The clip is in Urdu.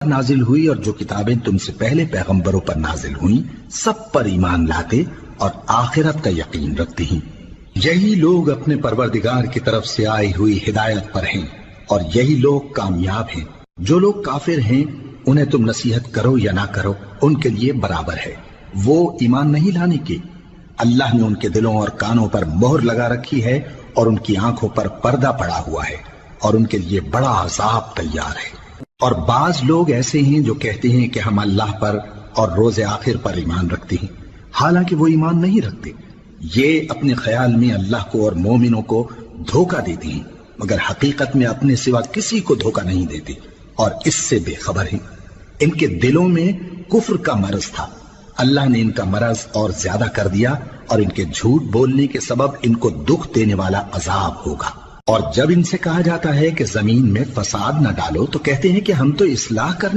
نازل ہوئی اور جو کتابیں تم سے پہلے پیغمبروں پر نازل ہوئیں سب پر ایمان لاتے اور آخرت کا یقین رکھتے ہیں۔ یہی لوگ اپنے پروردگار کی طرف سے آئی ہوئی ہدایت پر ہیں اور یہی لوگ کامیاب ہیں۔ جو لوگ کافر ہیں انہیں تم نصیحت کرو یا نہ کرو ان کے لیے برابر ہے، وہ ایمان نہیں لانے کے۔ اللہ نے ان کے دلوں اور کانوں پر مہر لگا رکھی ہے اور ان کی آنکھوں پر پردہ پڑا ہوا ہے اور ان کے لیے بڑا عذاب تیار ہے۔ اور بعض لوگ ایسے ہیں جو کہتے ہیں کہ ہم اللہ پر اور روز آخر پر ایمان رکھتے ہیں، حالانکہ وہ ایمان نہیں رکھتے۔ یہ اپنے خیال میں اللہ کو اور مومنوں کو دھوکہ دیتے ہیں، مگر حقیقت میں اپنے سوا کسی کو دھوکہ نہیں دیتے اور اس سے بے خبر ہیں۔ ان کے دلوں میں کفر کا مرض تھا، اللہ نے ان کا مرض اور زیادہ کر دیا اور ان کے جھوٹ بولنے کے سبب ان کو دکھ دینے والا عذاب ہوگا۔ اور جب ان سے کہا جاتا ہے کہ زمین میں فساد نہ ڈالو تو کہتے ہیں کہ ہم تو اصلاح کرنے